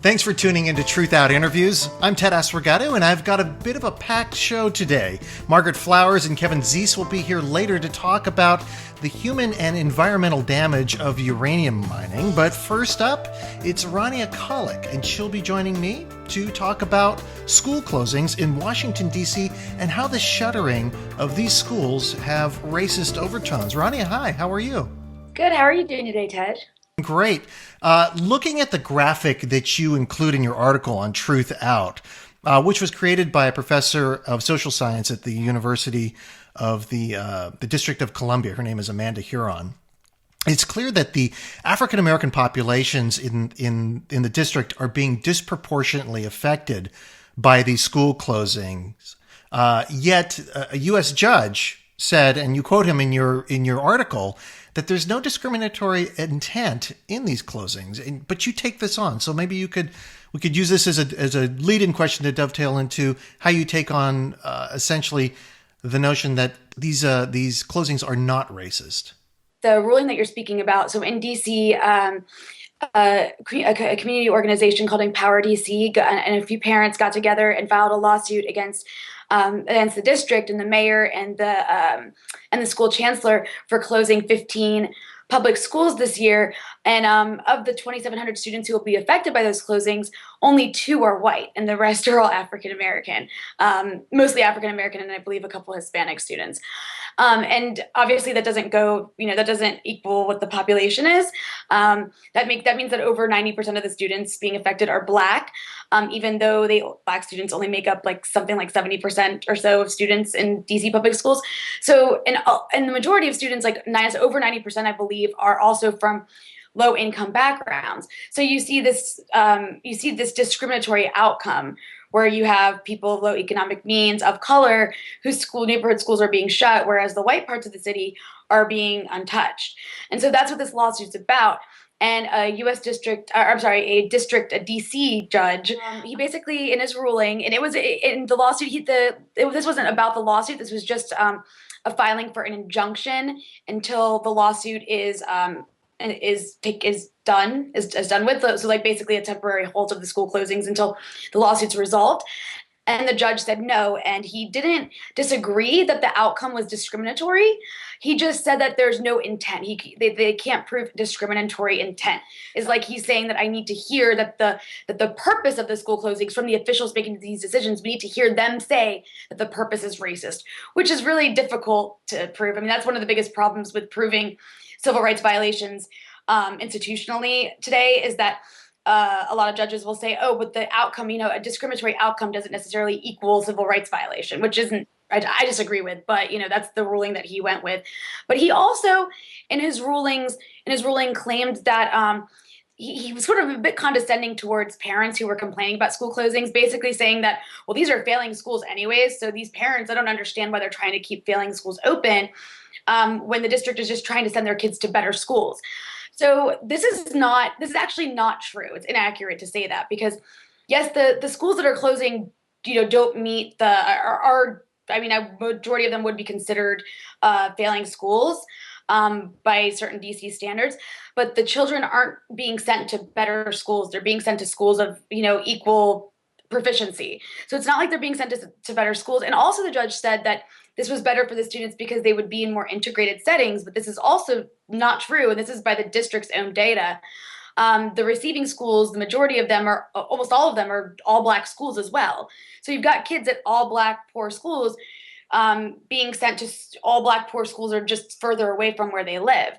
Thanks for tuning into Truthout Interviews. I'm Ted Asregadoo, and I've got a bit of a packed show today. Margaret Flowers and Kevin Zeese will be here later to talk about the human and environmental damage of uranium mining. But first up, it's Rania Khalek, and she'll be joining me to talk about school closings in Washington, D.C. and how the shuttering of these schools have racist overtones. Rania, hi, how are you? Good. How are you doing today, Ted? Great. Looking at the graphic that you include in your article on Truthout, which was created by a professor of social science at the University of the District of Columbia. Her name is Amanda Huron. It's clear that the African American populations in the district are being disproportionately affected by these school closings. Yet a U.S. judge said, and you quote him in your article, that there's no discriminatory intent in these closings. But you take this on, so maybe we could use this as a lead-in question to dovetail into how you take on essentially the notion that these closings are not racist. The ruling that you're speaking about, so in D.C., a community organization called Empower DC and a few parents got together and filed a lawsuit against the district and the mayor and the school chancellor for closing 15 public schools this year. And of the 2,700 students who will be affected by those closings, only 2 are white, and the rest are all African American, mostly African American, and I believe a couple Hispanic students. And obviously, that doesn't equal what the population is. That means that over 90% of the students being affected are Black, even though Black students only make up something like 70% or so of students in DC public schools. So, and the majority of students, over 90%, I believe, are also from low-income backgrounds. So you see this discriminatory outcome where you have people of low economic means, of color, whose neighborhood schools are being shut, whereas the white parts of the city are being untouched. And so that's what this lawsuit's about. And a DC judge, he basically, in his ruling, and it was in the lawsuit, this wasn't about the lawsuit. This was just a filing for an injunction until the lawsuit is done with. So basically a temporary halt of the school closings until the lawsuit's resolved. And the judge said no, and he didn't disagree that the outcome was discriminatory. He just said that there's no intent. They can't prove discriminatory intent. It's like he's saying that I need to hear that the purpose of the school closings from the officials making these decisions, we need to hear them say that the purpose is racist, which is really difficult to prove. I mean, that's one of the biggest problems with proving civil rights violations institutionally today is that a lot of judges will say, oh, but the outcome, a discriminatory outcome doesn't necessarily equal civil rights violation, which I disagree with, but that's the ruling that he went with. But he also, in his ruling, claimed that he was sort of a bit condescending towards parents who were complaining about school closings, basically saying that, well, these are failing schools anyways, so these parents, I don't understand why they're trying to keep failing schools open when the district is just trying to send their kids to better schools. So this is actually not true. It's inaccurate to say that because, yes, the schools that are closing, don't meet a majority of them would be considered failing schools by certain DC standards, but the children aren't being sent to better schools. They're being sent to schools of, equal proficiency. So it's not like they're being sent to better schools. And also the judge said that this was better for the students because they would be in more integrated settings, but this is also not true. And this is by the district's own data. The receiving schools, the majority of them almost all of them are all Black schools as well. So you've got kids at all Black poor schools being sent to all Black poor schools or just further away from where they live.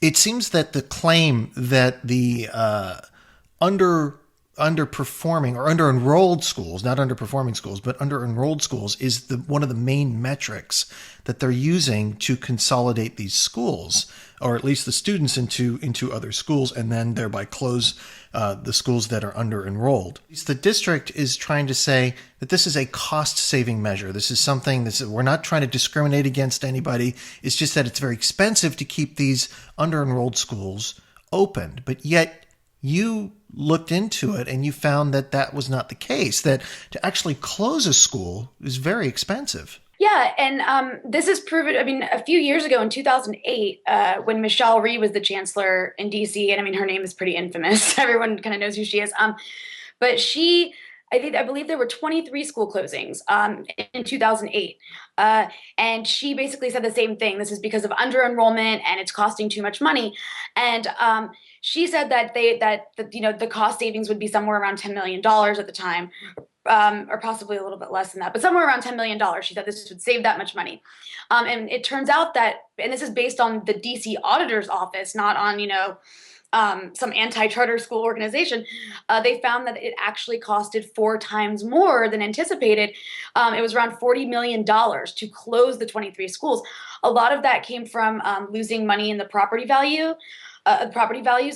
It seems that the claim that the underperforming or under-enrolled schools, not underperforming schools, but under-enrolled schools is one of the main metrics that they're using to consolidate these schools, or at least the students into other schools, and then thereby close the schools that are under-enrolled. The district is trying to say that this is a cost-saving measure. This is something we're not trying to discriminate against anybody. It's just that it's very expensive to keep these under-enrolled schools open, but yet you looked into it and you found that was not the case, that to actually close a school is very expensive. Yeah, and this is proven. I mean, a few years ago in 2008, when Michelle Rhee was the chancellor in D.C., and I mean, her name is pretty infamous. Everyone kind of knows who she is. But I believe there were 23 school closings in 2008, and she basically said the same thing. This is because of under enrollment and it's costing too much money, and she said that the cost savings would be somewhere around $10 million at the time, or possibly a little bit less than that, but somewhere around $10 million. She said this would save that much money. And it turns out that, and this is based on the DC auditor's office, not on, some anti-charter school organization. They found that it actually costed 4 times more than anticipated. It was around $40 million to close the 23 schools. A lot of that came from losing money in the property values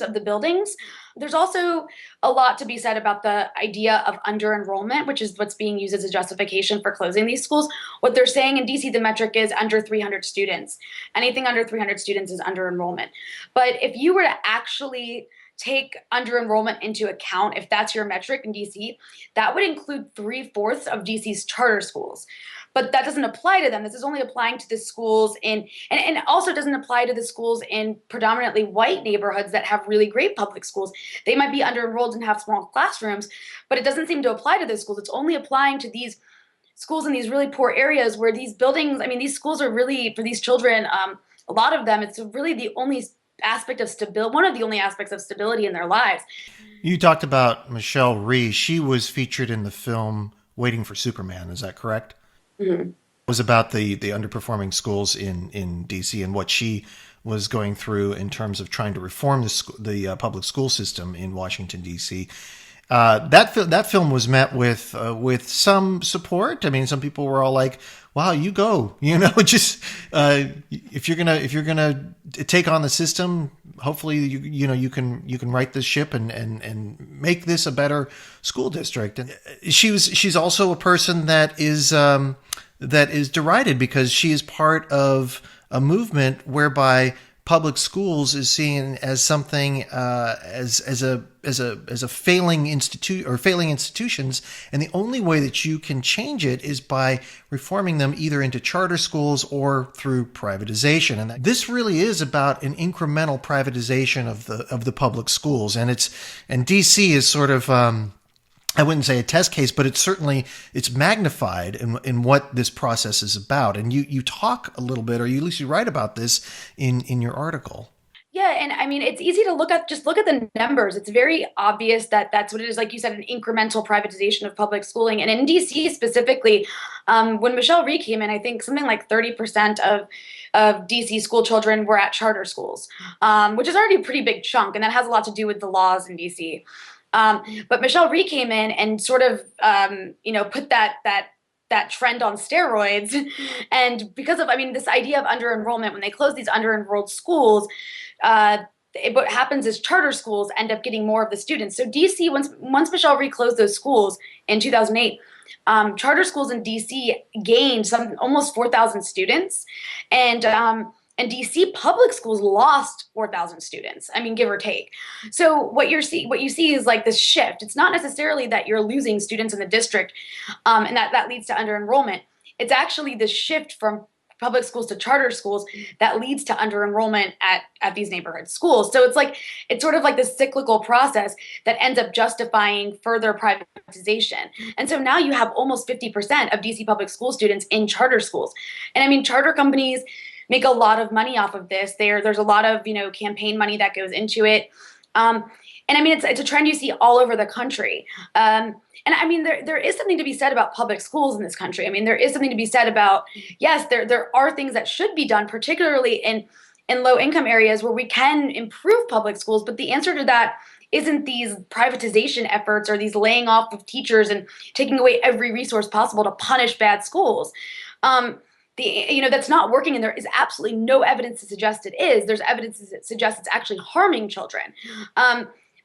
of the buildings. There's also a lot to be said about the idea of under enrollment, which is what's being used as a justification for closing these schools. What they're saying in DC, the metric is under 300 students. Anything under 300 students is under enrollment. But if you were to actually take under enrollment into account, if that's your metric in DC, that would include 3/4 of DC's charter schools. But that doesn't apply to them. This is only applying to the schools and also doesn't apply to the schools in predominantly white neighborhoods that have really great public schools. They might be under enrolled and have small classrooms, but it doesn't seem to apply to those schools. It's only applying to these schools in these really poor areas where these buildings, I mean, these schools are really, for these children, a lot of them, it's really the only aspect of stability, one of the only aspects of stability in their lives. You talked about Michelle Rhee. She was featured in the film Waiting for Superman. Is that correct? Mhm. Was about the underperforming schools in DC and what she was going through in terms of trying to reform the public school system in Washington D.C. That film was met with some support. I mean, some people were all like, "Wow, you go!" Just if you're gonna take on the system, hopefully you can right this ship and make this a better school district. And she's also a person that is derided because she is part of a movement whereby public schools is seen as something as a failing institute or failing institutions, and the only way that you can change it is by reforming them either into charter schools or through privatization. And this really is about an incremental privatization of the public schools, and DC is sort of I wouldn't say a test case, but it's magnified in what this process is about. And you talk a little bit, or at least you write about this in your article. Yeah, and I mean, it's easy to look at the numbers. It's very obvious that that's what it is. Like you said, an incremental privatization of public schooling. And in DC specifically, when Michelle Rhee came in, I think something like 30% of DC school children were at charter schools, which is already a pretty big chunk. And that has a lot to do with the laws in DC. But Michelle Rhee came in and sort of, put that trend on steroids. And because of, I mean, this idea of under enrollment, when they close these under enrolled schools, what happens is charter schools end up getting more of the students. So DC, once Michelle Rhee closed those schools in 2008, charter schools in DC gained some almost 4,000 students, and DC public schools lost 4,000 students. I mean, give or take. So what you see is like this shift. It's not necessarily that you're losing students in the district, and that leads to under enrollment. It's actually the shift from public schools to charter schools that leads to under enrollment at these neighborhood schools. So it's sort of like this cyclical process that ends up justifying further privatization. And so now you have almost 50% of DC public school students in charter schools. And I mean, charter companies make a lot of money off of this. There's a lot of campaign money that goes into it. And I mean, it's a trend you see all over the country. And I mean, there is something to be said about public schools in this country. I mean, there is something to be said about, yes, there are things that should be done, particularly in low income areas where we can improve public schools. But the answer to that isn't these privatization efforts or these laying off of teachers and taking away every resource possible to punish bad schools. That's not working, and there is absolutely no evidence to suggest it is. There's evidence that suggests it's actually harming children.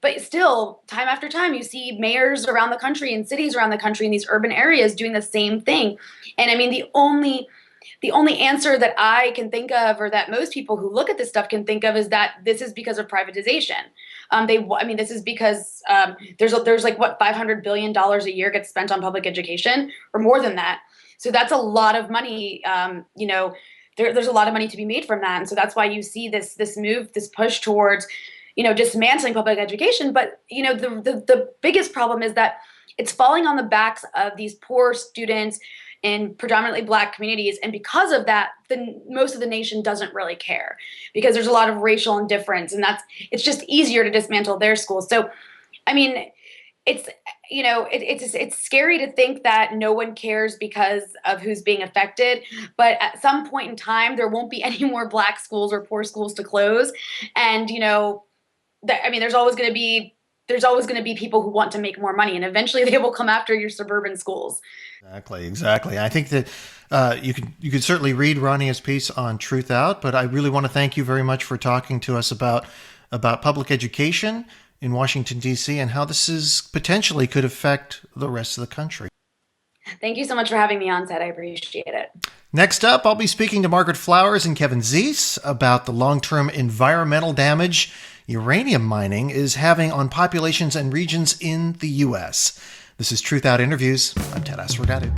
But still, time after time, you see mayors around the country and cities around the country in these urban areas doing the same thing. And I mean, the only answer that I can think of, or that most people who look at this stuff can think of, is that this is because of privatization. This is because there's like what $500 billion a year gets spent on public education, or more than that. So that's a lot of money. There's a lot of money to be made from that, and so that's why you see this move, this push towards, dismantling public education. But the biggest problem is that it's falling on the backs of these poor students in predominantly Black communities, and because of that, most of the nation doesn't really care because there's a lot of racial indifference, and it's just easier to dismantle their schools. So, I mean, it's it's scary to think that no one cares because of who's being affected, but at some point in time there won't be any more Black schools or poor schools to close, and there's always going to be people who want to make more money, and eventually they will come after your suburban schools. Exactly. I think that you could certainly read Rania's piece on Truthout, but I really want to thank you very much for talking to us about public education in Washington, D.C. and how this is potentially could affect the rest of the country. Thank you so much for having me on, Ted. I appreciate it. Next up, I'll be speaking to Margaret Flowers and Kevin Zeese about the long-term environmental damage uranium mining is having on populations and regions in the U.S. This is Truthout Interviews. I'm Ted Asregadoo.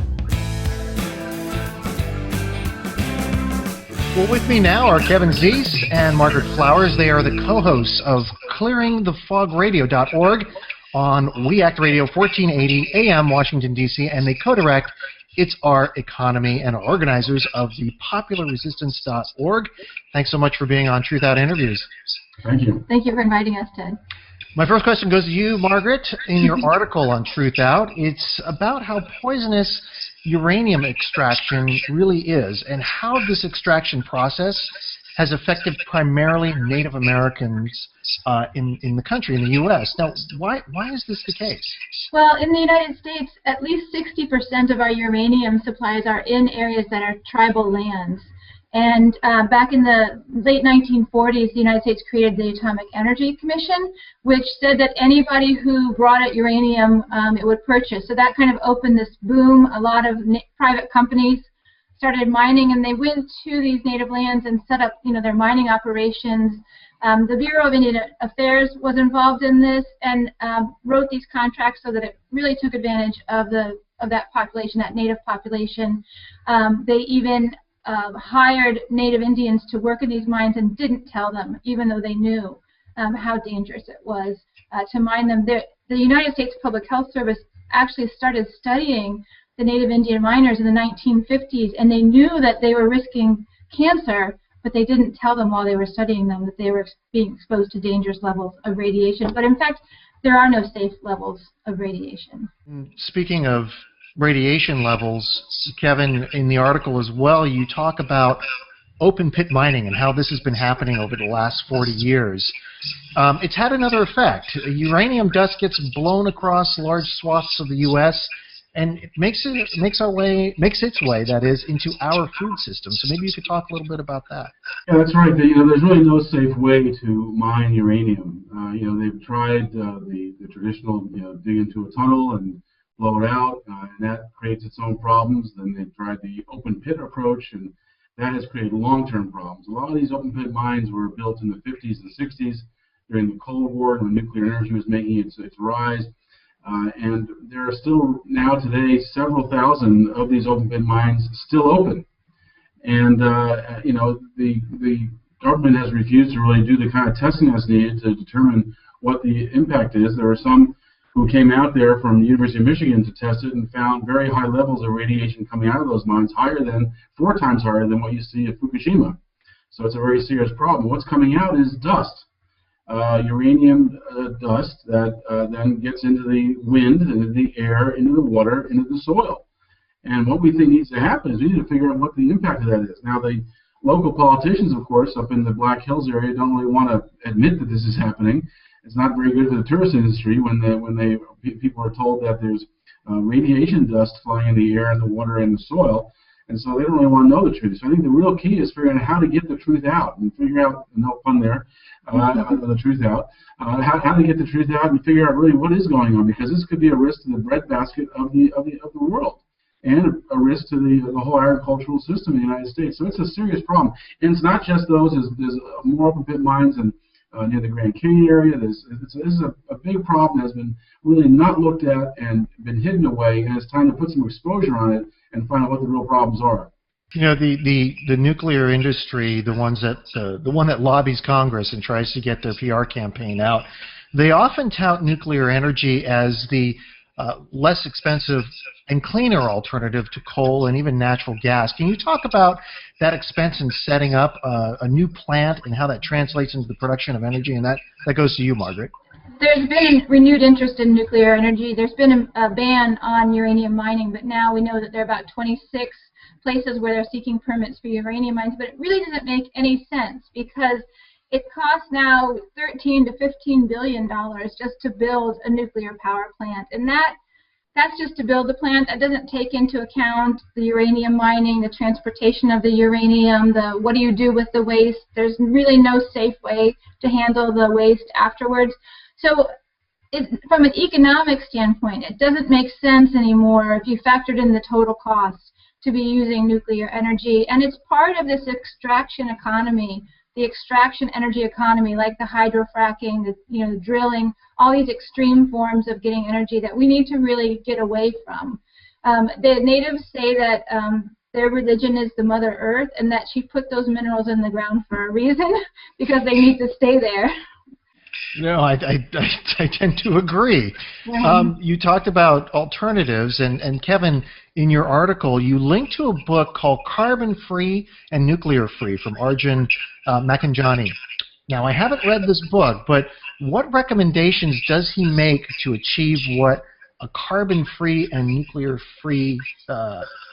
Well, with me now are Kevin Zeese and Margaret Flowers. They are the co-hosts of clearingthefogradio.org on We Act Radio 1480 AM Washington, D.C., and they co-direct It's Our Economy and are organizers of the popularresistance.org. Thanks so much for being on Truthout Interviews. Thank you. Thank you for inviting us, Ted. My first question goes to you, Margaret. In your article on Truthout, it's about how poisonous uranium extraction really is and how this extraction process has affected primarily Native Americans in the country, in the U.S. Now, why is this the case? Well, in the United States, at least 60% of our uranium supplies are in areas that are tribal lands. And back in the late 1940s, the United States created the Atomic Energy Commission, which said that anybody who brought out uranium, it would purchase. So that kind of opened this boom. A lot of private companies started mining, and they went to these native lands and set up, their mining operations. The Bureau of Indian Affairs was involved in this and wrote these contracts so that it really took advantage of that population, that native population. They even hired Native Indians to work in these mines and didn't tell them, even though they knew how dangerous it was to mine them. The United States Public Health Service actually started studying the Native Indian miners in the 1950s, and they knew that they were risking cancer, but they didn't tell them while they were studying them that they were being exposed to dangerous levels of radiation. But in fact, there are no safe levels of radiation. Speaking of radiation levels, Kevin, in the article as well, you talk about open pit mining and how this has been happening over the last 40 years. It's had another effect. Uranium dust gets blown across large swaths of the U.S., and it makes its way, that is, into our food system. So maybe you could talk a little bit about that. Yeah, that's right. There's really no safe way to mine uranium. They've tried the traditional, dig into a tunnel and blow it out, and that creates its own problems. Then they've tried the open pit approach, and that has created long-term problems. A lot of these open pit mines were built in the 50s and 60s during the Cold War when nuclear energy was making its rise. And there are still now today several thousand of these open pit mines still open. And the government has refused to really do the kind of testing that's needed to determine what the impact is. There were some who came out there from the University of Michigan to test it and found very high levels of radiation coming out of those mines, 4 times higher than what you see at Fukushima. So it's a very serious problem. What's coming out is dust. Uranium dust that then gets into the wind, into the air, into the water, into the soil. And what we think needs to happen is we need to figure out what the impact of that is. Now, the local politicians, of course, up in the Black Hills area don't really want to admit that this is happening. It's not very good for the tourist industry when people are told that there's radiation dust flying in the air and the water and the soil. And so they don't really want to know the truth. So I think the real key is figuring out how to get the truth out and figure out, no pun there, the truth out, how to get the truth out and figure out really what is going on, because this could be a risk to the breadbasket of the world and a risk to the whole agricultural system in the United States. So it's a serious problem. And it's not just those. There's more open pit mines near the Grand Canyon area. This is a big problem that has been really not looked at and been hidden away, and it's time to put some exposure on it and find out what the real problems are. You know, the nuclear industry, the one that lobbies Congress and tries to get their PR campaign out, they often tout nuclear energy as the less expensive and cleaner alternative to coal and even natural gas. Can you talk about that expense in setting up a new plant and how that translates into the production of energy? And that goes to you, Margaret. There's been a renewed interest in nuclear energy. There's been a ban on uranium mining, but now we know that there are about 26 places where they're seeking permits for uranium mines. But it really doesn't make any sense because it costs now $13 to $15 billion just to build a nuclear power plant, and that's just to build the plant. That doesn't take into account the uranium mining, the transportation of the uranium, the what do you do with the waste. There's really no safe way to handle the waste afterwards. So from an economic standpoint, it doesn't make sense anymore if you factored in the total cost to be using nuclear energy, and it's part of this extraction economy. The extraction energy economy, like the hydrofracking, the drilling, all these extreme forms of getting energy that we need to really get away from. The natives say that their religion is the Mother Earth, and that she put those minerals in the ground for a reason because they need to stay there. No, I tend to agree. You talked about alternatives, and Kevin, in your article, you linked to a book called Carbon Free and Nuclear Free from Arjun Makanjani. Now, I haven't read this book, but what recommendations does he make to achieve what a carbon-free and nuclear-free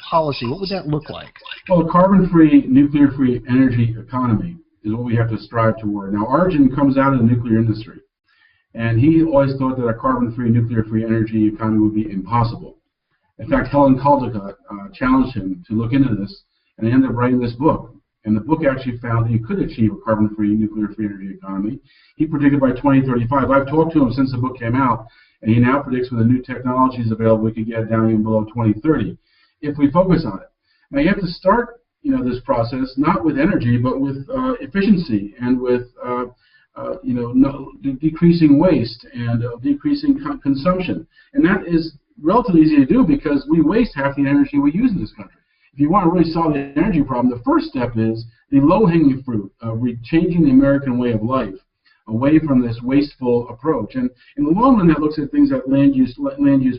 policy, what would that look like? Well, a carbon-free, nuclear-free energy economy is what we have to strive toward. Now, Arjun comes out of the nuclear industry, and he always thought that a carbon-free, nuclear-free energy economy would be impossible. In fact, Helen Caldicott challenged him to look into this, and he ended up writing this book. And the book actually found that you could achieve a carbon-free, nuclear-free energy economy. He predicted by 2035. I've talked to him since the book came out, and he now predicts with the new technologies available, we could get it down even below 2030 if we focus on it. Now, you have to start, this process not with energy, but with efficiency and with, decreasing waste and decreasing consumption. And that is relatively easy to do because we waste half the energy we use in this country. If you want to really solve the energy problem, the first step is the low-hanging fruit of changing the American way of life away from this wasteful approach. And in the long run, that looks at things like land use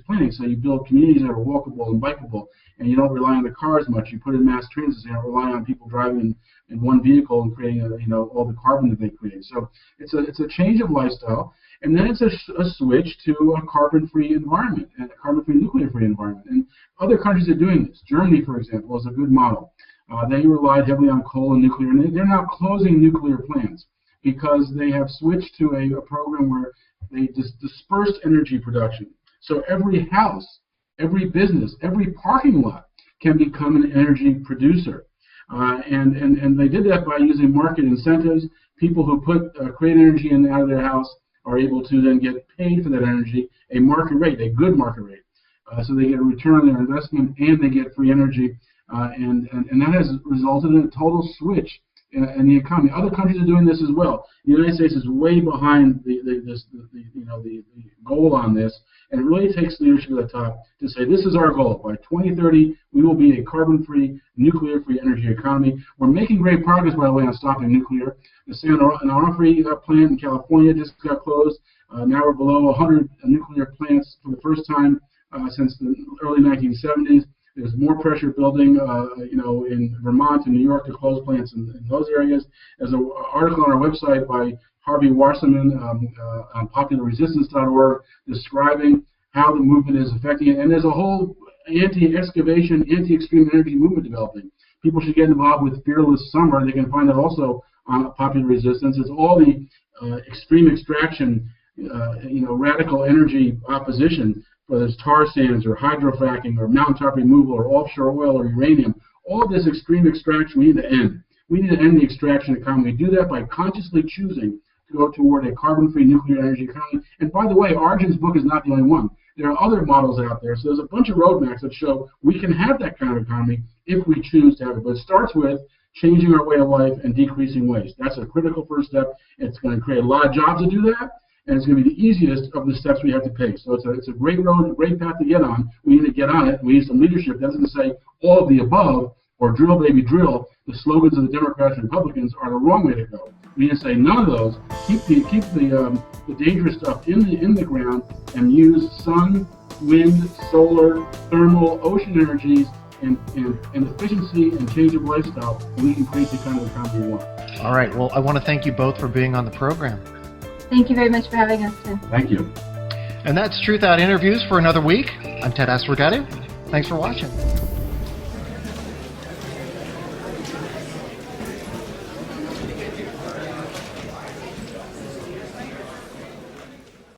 planning. So you build communities that are walkable and bikeable, and you don't rely on the car as much. You put in mass transit, so you don't rely on people driving in one vehicle and creating, all the carbon that they create. So it's a change of lifestyle, and then it's a switch to a carbon-free environment and a carbon-free, nuclear-free environment. And other countries are doing this. Germany, for example, is a good model. They relied heavily on coal and nuclear, and they're now closing nuclear plants because they have switched to a program where they dispersed energy production. So every house, every business, every parking lot can become an energy producer. And they did that by using market incentives. People who create energy out of their house are able to then get paid for that energy, a market rate, a good market rate. So they get a return on their investment and they get free energy. And that has resulted in a total switch in the economy. Other countries are doing this as well. The United States is way behind the goal on this, and it really takes leadership at the top to say this is our goal. By 2030, we will be a carbon-free, nuclear-free energy economy. We're making great progress, by the way, on stopping nuclear. The San Onofre plant in California just got closed. Now we're below 100 nuclear plants for the first time since the early 1970s. There's more pressure building, in Vermont and New York to close plants in those areas. There's an article on our website by Harvey Wasserman on popularresistance.org describing how the movement is affecting it. And there's a whole anti-excavation, anti-extreme energy movement developing. People should get involved with Fearless Summer. They can find that also on Popular Resistance. It's all the extreme extraction, radical energy opposition, whether it's tar sands or hydrofracking or mountaintop removal or offshore oil or uranium. All of this extreme extraction we need to end. We need to end the extraction economy. We do that by consciously choosing to go toward a carbon-free nuclear energy economy. And by the way, Arjun's book is not the only one. There are other models out there. So there's a bunch of roadmaps that show we can have that kind of economy if we choose to have it. But it starts with changing our way of life and decreasing waste. That's a critical first step. It's going to create a lot of jobs to do that. and it's going to be the easiest of the steps we have to take. So it's a great road, a great path to get on. We need to get on it. We need some leadership that doesn't say all of the above or drill, baby, drill. The slogans of the Democrats and Republicans are the wrong way to go. We need to say none of those. Keep the dangerous stuff in the ground and use sun, wind, solar, thermal, ocean energies, and efficiency and change of lifestyle, and we can create the kind of economy we want. All right. Well, I want to thank you both for being on the program. Thank you very much for having us, Tim. Thank you. And that's Truthout Interviews for another week. I'm Ted Asregadoo. Thanks for watching.